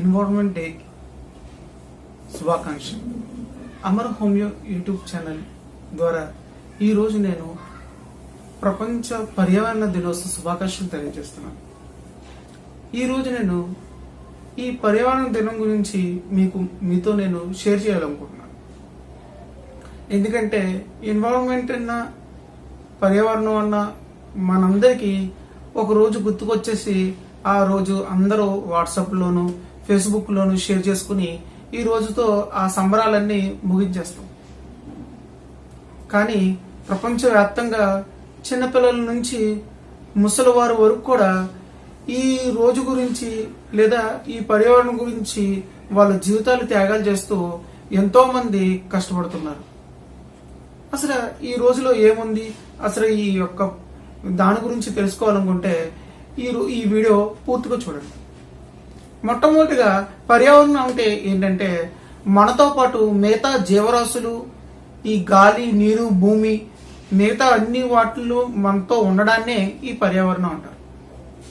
Environment day శుభాకాంక్షలు. Amar homeo YouTube channel ద్వారా ఈరోజు నేను ప్రపంచ పర్యావరణ దినోత్సవ శుభాకాంక్షలు తెలియజేస్తున్నాను. ఈరోజు నేను ఈ పర్యావరణ దినం గురించి మీతో నేను షేర్ చేయాలనుకుంటున్నాను. ఎందుకంటే ఎన్విరాన్మెంట్ అన్న పర్యావరణం అన్న మనందరికీ ఒక రోజు గుర్తుకొచ్చేసి ఆ రోజు అందరూ వాట్సాప్లోను ఫేస్బుక్లోను షేర్ చేసుకుని ఈ రోజుతో ఆ సంబరాలన్నీ ముగించేస్తాం. కానీ ప్రపంచవ్యాప్తంగా చిన్నపిల్లల నుంచి ముసలివారి వరకు కూడా ఈ రోజు గురించి లేదా ఈ పర్యావరణం గురించి వాళ్ళ జీవితాలు త్యాగాలు చేస్తూ ఎంతో మంది కష్టపడుతున్నారు. అసలు ఈ రోజులో ఏముంది, అసలు ఈ యొక్క దాని గురించి తెలుసుకోవాలనుకుంటే ఈ వీడియో పూర్తిగా చూడండి. మొట్టమొదటిగా పర్యావరణం అంటే ఏంటంటే మనతో పాటు మిగతా జీవరాశులు, ఈ గాలి, నీరు, భూమి, మిగతా అన్ని వాటిల్లో మనతో ఉండడాన్నే ఈ పర్యావరణం అంటారు.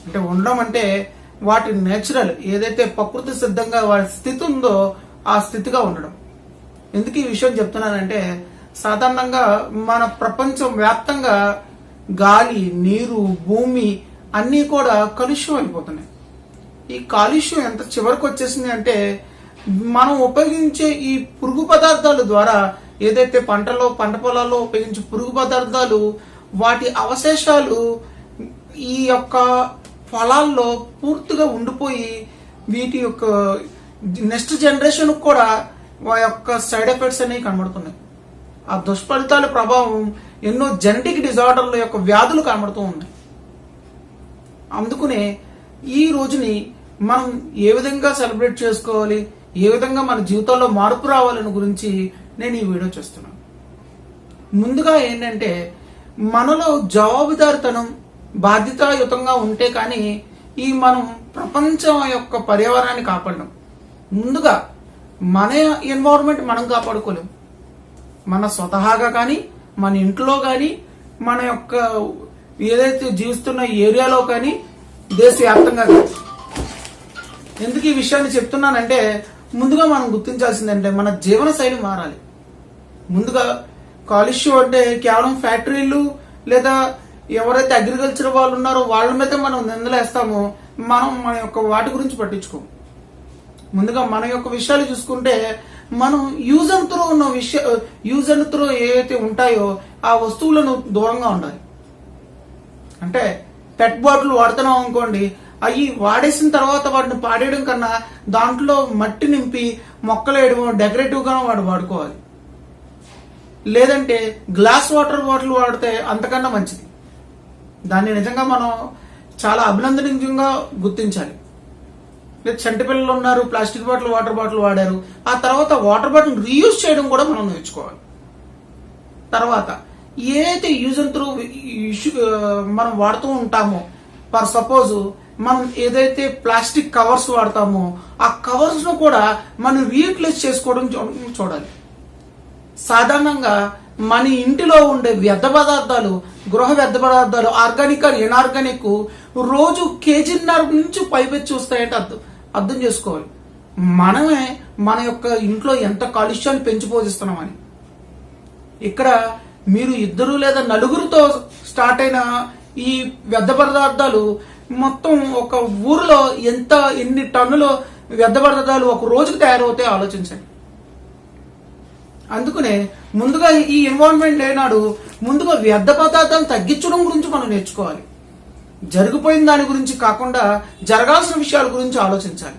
అంటే ఉండడం అంటే వాటి నేచురల్ ఏదైతే ప్రకృతి సిద్ధంగా వాటి స్థితి ఉందో ఆ స్థితిగా ఉండడం. ఎందుకు ఈ విషయం చెప్తున్నానంటే సాధారణంగా మన ప్రపంచం వ్యాప్తంగా గాలి, నీరు, భూమి అన్నీ కూడా కాలుష్యం అయిపోతున్నాయి. ఈ కాలుష్యం ఎంత చివరికి వచ్చేసింది అంటే మనం ఉపయోగించే ఈ పురుగు పదార్థాల ద్వారా ఏదైతే పంట పొలాల్లో ఉపయోగించే పురుగు పదార్థాలు వాటి అవశేషాలు ఈ యొక్క పొలాల్లో పూర్తిగా ఉండిపోయి వీటి యొక్క నెక్స్ట్ జనరేషన్ కూడా వాటి యొక్క సైడ్ ఎఫెక్ట్స్ అనేవి కనబడుతున్నాయి. ఆ దుష్ఫలితాల ప్రభావం ఎన్నో జెనెటిక్ డిజార్డర్ల యొక్క వ్యాధులు కనబడుతూ ఉన్నాయి. అందుకనే ఈ రోజుని మనం ఏ విధంగా సెలబ్రేట్ చేసుకోవాలి, ఏ విధంగా మన జీవితంలో మార్పు రావాలని గురించి నేను ఈ వీడియో చేస్తున్నాను. ముందుగా ఏంటంటే మనలో జవాబుదారితనం బాధ్యతాయుతంగా ఉంటే కానీ ఈ మనం ప్రపంచం యొక్క పర్యావరణాన్ని కాపాడడం. ముందుగా మన ఎన్విరాన్మెంట్ మనం కాపాడుకోలేం. మన స్వతహాగా కానీ మన ఇంట్లో కానీ మన యొక్క ఏదైతే జీవిస్తున్న ఏరియాలో కానీ దేశవ్యాప్తంగా కానీ. ఎందుకు ఈ విషయాన్ని చెప్తున్నానంటే ముందుగా మనం గుర్తించాల్సిందంటే మన జీవన శైలి మారాలి. ముందుగా కాలుష్యం అంటే కేవలం ఫ్యాక్టరీలు లేదా ఎవరైతే అగ్రికల్చర్ వాళ్ళు ఉన్నారో వాళ్ళ మీద మనం నిందలేస్తామో మనం మన యొక్క వాటి గురించి పట్టించుకోము. ముందుగా మన యొక్క విషయాలు చూసుకుంటే మనం యూజ్ అండ్ త్రో ఏవైతే ఉంటాయో ఆ వస్తువులను దూరంగా ఉండాలి. అంటే పెట్ బాటిల్ వాడుతున్నాం అనుకోండి, అవి వాడేసిన తర్వాత వాటిని పాడేయడం కన్నా దాంట్లో మట్టి నింపి మొక్కలు వేయడం డెకరేటివ్ గా వాడుకోవాలి. లేదంటే గ్లాస్ వాటర్ బాటిల్ వాడితే అంతకన్నా మంచిది. దాన్ని నిజంగా మనం చాలా అభినందనీయంగా గుర్తించాలి. లేదా చంటి పిల్లలు ఉన్నారు, ప్లాస్టిక్ బాటిల్ వాటర్ బాటిల్ వాడారు, ఆ తర్వాత వాటర్ బాటిల్ రీయూజ్ చేయడం కూడా మనం నేర్చుకోవాలి. తర్వాత ఏదైతే యూజ్ అండ్ త్రూ మనం వాడుతూ ఉంటామో, ఫర్ సపోజ్ మనం ఏదైతే ప్లాస్టిక్ కవర్స్ వాడతామో ఆ కవర్స్ ను కూడా మనం రీయూటిలైజ్ చేసుకోవడం చూడాలి. సాధారణంగా మన ఇంటిలో ఉండే వ్యర్థ పదార్థాలు, గృహ వ్యర్థ పదార్థాలు ఆర్గానిక్ ఆర్ ఇన్ఆర్గానిక్ రోజు కేజీన్నర నుంచి పైపెచ్చి వస్తాయంటే అర్థం చేసుకోవాలి. మనమే మన యొక్క ఇంట్లో ఎంత కాలుష్యాన్ని పెంచిపోజిస్తున్నామని. ఇక్కడ మీరు ఇద్దరు లేదా నలుగురితో స్టార్ట్ అయిన ఈ వ్యర్థ పదార్థాలు మొత్తం ఒక ఊరిలో ఎన్ని టన్నుల వ్యర్థ పదార్థాలు ఒక రోజుకి తయారవుతాయో ఆలోచించండి. అందుకనే ముందుగా ఈ ఎన్విరాన్మెంట్ డే నాడు ముందుగా వ్యర్థ పదార్థాలను తగ్గించడం గురించి మనం నేర్చుకోవాలి. జరిగిపోయిన దాని గురించి కాకుండా జరగాల్సిన విషయాల గురించి ఆలోచించాలి.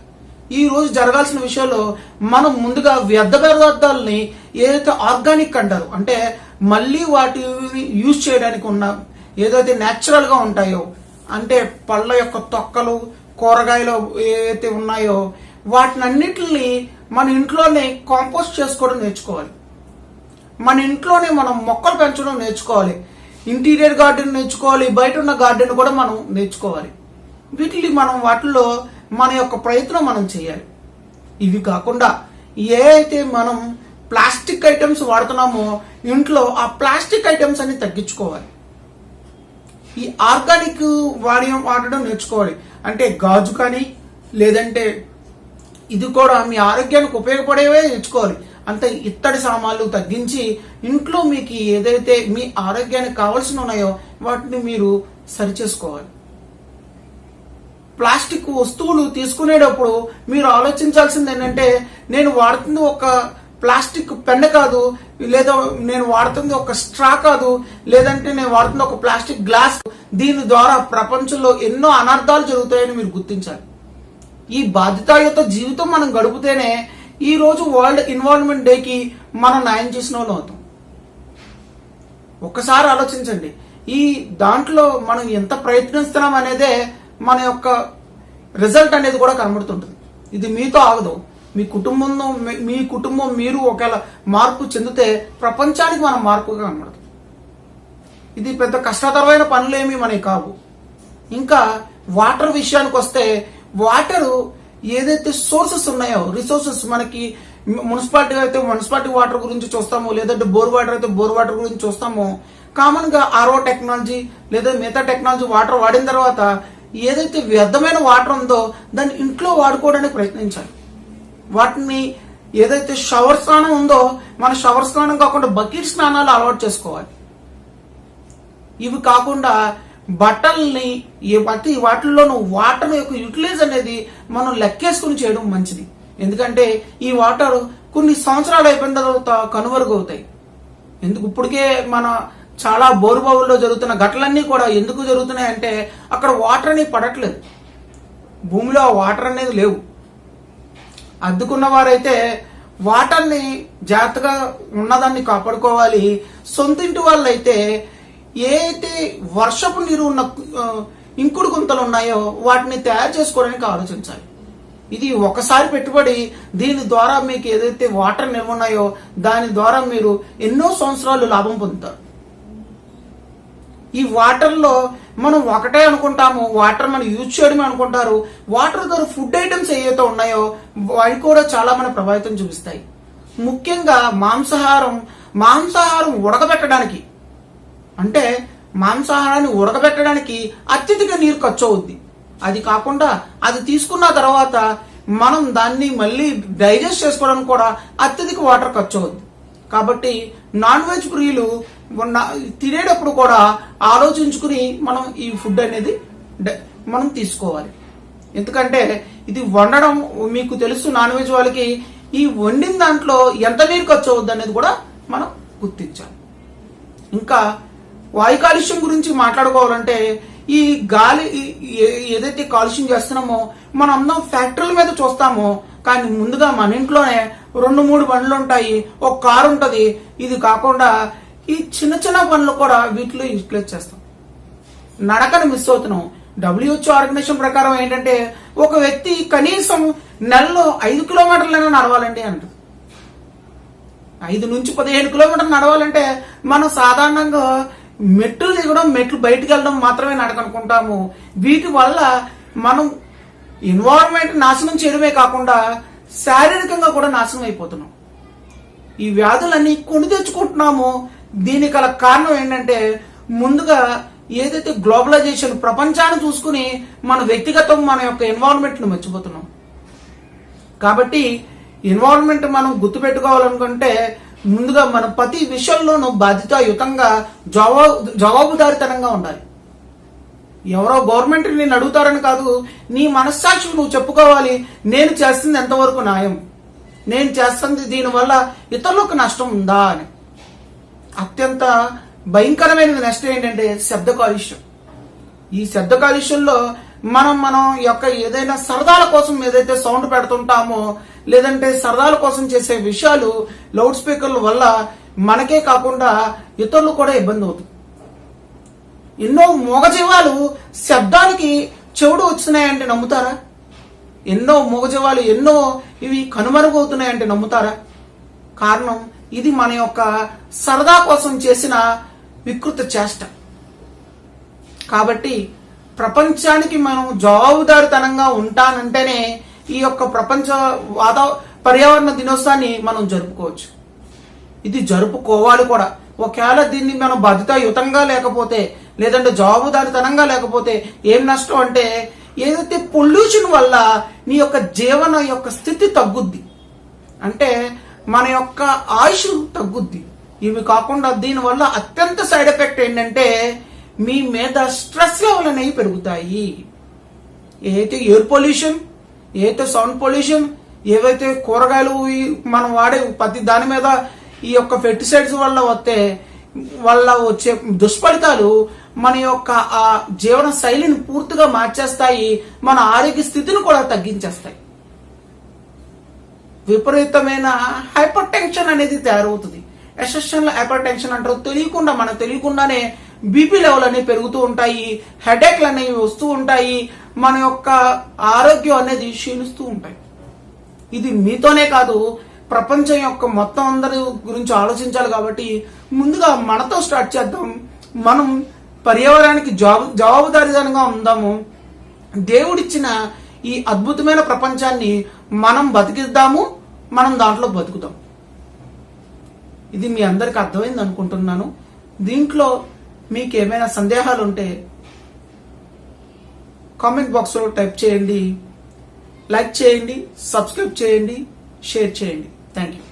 ఈ రోజు జరగాల్సిన విషయాల్లో మనం ముందుగా వ్యర్థ పదార్థాలని ఏదైతే ఆర్గానిక్ అంటారు, అంటే మళ్ళీ వాటిని యూజ్ చేయడానికి ఉన్న ఏదైతే న్యాచురల్ గా ఉంటాయో, అంటే పళ్ళ యొక్క తొక్కలు, కూరగాయలు ఏవైతే ఉన్నాయో వాటిని అన్నిటిని మన ఇంట్లోనే కాంపోస్ట్ చేసుకోవడం నేర్చుకోవాలి. మన ఇంట్లోనే మనం మొక్కలు పెంచడం నేర్చుకోవాలి. ఇంటీరియర్ గార్డెన్ నేర్చుకోవాలి, బయట ఉన్న గార్డెన్ కూడా మనం నేర్చుకోవాలి. వీటిని మనం వాటిల్లో మన యొక్క ప్రయత్నం మనం చేయాలి. ఇవి కాకుండా ఏ అయితే మనం ప్లాస్టిక్ ఐటమ్స్ వాడుతున్నామో ఇంట్లో ఆ ప్లాస్టిక్ ఐటమ్స్ అన్ని తగ్గించుకోవాలి. ఈ ఆర్గానిక్ వాడడం నేర్చుకోవాలి. అంటే గాజు కానీ లేదంటే ఇది కూడా మీ ఆరోగ్యానికి ఉపయోగపడేవే తెచ్చుకోవాలి. అంత ఇత్తడి సామాన్లు తగ్గించి ఇంట్లో మీకు ఏదైతే మీ ఆరోగ్యానికి కావాల్సిన ఉన్నాయో వాటిని మీరు సరిచేసుకోవాలి. ప్లాస్టిక్ వస్తువులు తీసుకునేటప్పుడు మీరు ఆలోచించాల్సింది ఏంటంటే, నేను వాడుతుంది ఒక ప్లాస్టిక్ పెన్ కాదు, లేదా నేను వాడుతుంది ఒక స్ట్రా కాదు, లేదంటే నేను వాడుతుంది ఒక ప్లాస్టిక్ గ్లాస్. దీని ద్వారా ప్రపంచంలో ఎన్నో అనర్థాలు జరుగుతాయని మీరు గుర్తించాలి. ఈ బాధ్యతాయుత జీవితం మనం గడిపితేనే ఈ రోజు వరల్డ్ ఎన్విరాన్మెంట్ డేకి మనం న్యాయం చేసిన వాళ్ళు అవుతాం. ఒక్కసారి ఆలోచించండి, ఈ దాంట్లో మనం ఎంత ప్రయత్నిస్తున్నాం అనేదే మన యొక్క రిజల్ట్ అనేది కూడా కనబడుతుంటుంది. ఇది మీతో ఆగదు. మీ కుటుంబం మీరు ఒకవేళ మార్పు చెందితే ప్రపంచానికి మనం మార్పుగా కనబడుతుంది. ఇది పెద్ద కష్టతరమైన పనులేమీ మనకి కావు. ఇంకా వాటర్ విషయానికి వస్తే, వాటరు ఏదైతే సోర్సెస్ ఉన్నాయో, రిసోర్సెస్ మనకి మున్సిపాలిటీ అయితే మున్సిపాలిటీ వాటర్ గురించి చూస్తాము, లేదంటే బోర్ వాటర్ అయితే బోర్ వాటర్ గురించి చూస్తాము. కామన్ గా ఆర్ఓ టెక్నాలజీ లేదా మిగతా టెక్నాలజీ వాటర్ వాడిన తర్వాత ఏదైతే వ్యర్థమైన వాటర్ ఉందో దాన్ని ఇంట్లో వాడుకోవడానికి ప్రయత్నించాలి. వాటిని ఏదైతే షవర్ స్నానం ఉందో మన షవర్ స్నానం కాకుండా బకెట్ స్నానాలు అలవాటు చేసుకోవాలి. ఇవి కాకుండా బట్టల్ని ప్రతి వాటిల్లోనూ వాటర్ యొక్క యూటిలైజ్ అనేది మనం లెక్కేసుకుని చేయడం మంచిది. ఎందుకంటే ఈ వాటర్ కొన్ని సంవత్సరాలు అయిపోయిన తర్వాత కనుమరుగవుతాయి. ఎందుకు ఇప్పటికే మన చాలా బోరుబావుల్లో జరుగుతున్న ఘటనలన్నీ కూడా ఎందుకు జరుగుతున్నాయి అంటే అక్కడ వాటర్ అనేది పడట్లేదు, భూమిలో ఆ వాటర్ అనేది లేవు. అద్దుకున్న వారైతే వాటర్ని జాగ్రత్తగా ఉన్నదాన్ని కాపాడుకోవాలి. సొంతింటి వాళ్ళు అయితే ఏ అయితే వర్షపు నీరు ఉన్న ఇంకుడు గుంతలు ఉన్నాయో వాటిని తయారు చేసుకోవడానికి ఆలోచించాలి. ఇది ఒకసారి పెట్టుబడి. దీని ద్వారా మీకు ఏదైతే వాటర్ నిల్వ ఉన్నాయో దాని ద్వారా మీరు ఎన్నో సంవత్సరాలు లాభం పొందుతారు. ఈ వాటర్లో మనం ఒకటే అనుకుంటాము, వాటర్ మనం యూజ్ చేయడమే అనుకుంటారు. వాటర్ ద్వారా ఫుడ్ ఐటమ్స్ ఏవైతే ఉన్నాయో అవి కూడా చాలా మన ప్రభావితం చూపిస్తాయి. ముఖ్యంగా మాంసాహారం ఉడకబెట్టడానికి, అంటే మాంసాహారాన్ని ఉడకబెట్టడానికి అత్యధిక నీరు ఖర్చు అవుద్ది. అది కాకుండా అది తీసుకున్న తర్వాత మనం దాన్ని మళ్ళీ డైజెస్ట్ చేసుకోవడానికి కూడా అత్యధిక వాటర్ ఖర్చు అవుద్ది. కాబట్టి నాన్ వెజ్ ప్రియులు తినేటప్పుడు కూడా ఆలోచించుకుని మనం ఈ ఫుడ్ అనేది మనం తీసుకోవాలి. ఎందుకంటే ఇది వండడం మీకు తెలుసు, నాన్ వెజ్ వాళ్ళకి ఈ వండిన దాంట్లో ఎంత నీరు ఖర్చు అవుద్ది అనేది కూడా మనం గుర్తించాలి. ఇంకా వాయు కాలుష్యం గురించి మాట్లాడుకోవాలంటే, ఈ గాలి ఏదైతే కాలుష్యం చేస్తున్నామో మనం అందరం ఫ్యాక్టరీల మీద చూస్తామో, కానీ ముందుగా మన ఇంట్లోనే 2-3 బండ్లు ఉంటాయి, ఒక కారు ఉంటది. ఇది కాకుండా ఈ చిన్న చిన్న పనులు కూడా వీటిలో యూటిలైజ్ చేస్తాం. నడకను మిస్ అవుతున్నాం. WHO ఆర్గనైజేషన్ ప్రకారం ఏంటంటే ఒక వ్యక్తి కనీసం నెలలో 5 కిలోమీటర్లైనా నడవాలండి అంటారు. 5 నుంచి 15 కిలోమీటర్లు నడవాలంటే మనం సాధారణంగా మెట్లు దిగడం, మెట్లు బయటకు వెళ్ళడం మాత్రమే నడకనుకుంటాము. వీటి వల్ల మనం ఎన్వైరన్మెంట్ నాశనం చేయడమే కాకుండా శారీరకంగా కూడా నాశనం అయిపోతున్నాం. ఈ వ్యాధులన్నీ కొని తెచ్చుకుంటున్నాము. దీనికి గల కారణం ఏంటంటే, ముందుగా ఏదైతే గ్లోబలైజేషన్, ప్రపంచాన్ని చూసుకుని మన వ్యక్తిగతం మన యొక్క ఎన్వైరన్మెంట్ ను మర్చిపోతున్నాం. కాబట్టి ఎన్వైరన్మెంట్ మనం గుర్తుపెట్టుకోవాలనుకుంటే ముందుగా మన ప్రతి విషయంలోనూ బాధ్యతాయుతంగా జవాబుదారితనంగా ఉండాలి. ఎవరో గవర్నమెంట్ నేను అడుగుతారని కాదు, నీ మనస్సాక్షి నువ్వు చెప్పుకోవాలి. నేను చేస్తుంది ఎంతవరకు న్యాయం, నేను చేస్తుంది దీనివల్ల ఇతరులకు నష్టం ఉందా అని. అత్యంత భయంకరమైన నష్టం ఏంటంటే శబ్ద కాలుష్యం. ఈ శబ్ద కాలుష్యంలో మనం యొక్క ఏదైనా సరదాల కోసం ఏదైతే సౌండ్ పెడుతుంటామో, లేదంటే సరదాల కోసం చేసే విషయాలు లౌడ్ స్పీకర్ల వల్ల మనకే కాకుండా ఇతరులు కూడా ఇబ్బంది అవుతుంది. ఎన్నో మూగజీవాలు శబ్దానికి చెవుడు వచ్చినాయంటే నమ్ముతారా? ఎన్నో మూగజీవాలు ఇవి కనుమరుగవుతున్నాయంటే నమ్ముతారా? కారణం ఇది మన యొక్క సరదా కోసం చేసిన వికృత చేష్ట. కాబట్టి ప్రపంచానికి మనం జవాబుదారితనంగా ఉంటానంటేనే ఈ యొక్క ప్రపంచ పర్యావరణ దినోత్సవాన్ని మనం జరుపుకోవచ్చు. ఇది జరుపుకోవాలి కూడా. ఒకవేళ దీన్ని మనం బాధ్యతాయుతంగా లేకపోతే, లేదంటే జవాబుదారితనంగా లేకపోతే ఏం నష్టం అంటే, ఏదైతే పొల్యూషన్ వల్ల నీ యొక్క జీవన యొక్క స్థితి తగ్గుద్ది, అంటే మన యొక్క ఆయుష్ తగ్గుద్ది. ఇవి కాకుండా దీనివల్ల అత్యంత సైడ్ ఎఫెక్ట్ ఏంటంటే మీ మీద స్ట్రెస్ లెవెల్ అనేవి పెరుగుతాయి. ఏదైతే ఎయిర్ పొల్యూషన్, ఏదైతే సౌండ్ పొల్యూషన్, ఏవైతే కూరగాయలు మనం వాడే ప్రతి దాని మీద ఈ యొక్క పెస్టిసైడ్స్ వల్ల వచ్చే దుష్ఫలితాలు మన యొక్క ఆ జీవన శైలిని పూర్తిగా మార్చేస్తాయి, మన ఆరోగ్య స్థితిని కూడా తగ్గించేస్తాయి. విపరీతమైన హైపర్ టెన్షన్ అనేది తయారవుతుంది. ఎసెషనల్ హైపర్ టెన్షన్ అంటారు. మనకు తెలియకుండానే బీపీ లెవెల్ అనేవి పెరుగుతూ ఉంటాయి, హెడేక్లు అనేవి వస్తూ ఉంటాయి, మన యొక్క ఆరోగ్యం అనేది క్షీణిస్తూ ఉంటాయి. ఇది మీతోనే కాదు, ప్రపంచం యొక్క మొత్తం అందరి గురించి ఆలోచించాలి. కాబట్టి ముందుగా మనతో స్టార్ట్ చేద్దాం. మనం పర్యావరణానికి జవాబుదారీతనంగా ఉందాము. దేవుడిచ్చిన ఈ అద్భుతమైన ప్రపంచాన్ని మనం బతికిద్దాము, మనం దాంట్లో బతుకుదాం. ఇది మీ అందరికి అర్థమైంది అనుకుంటున్నాను. దీంట్లో మీకు ఏమైనా సందేహాలు ఉంటే కామెంట్ బాక్స్ లో టైప్ చేయండి, లైక్ చేయండి, సబ్స్క్రైబ్ చేయండి, షేర్ చేయండి. Thank you.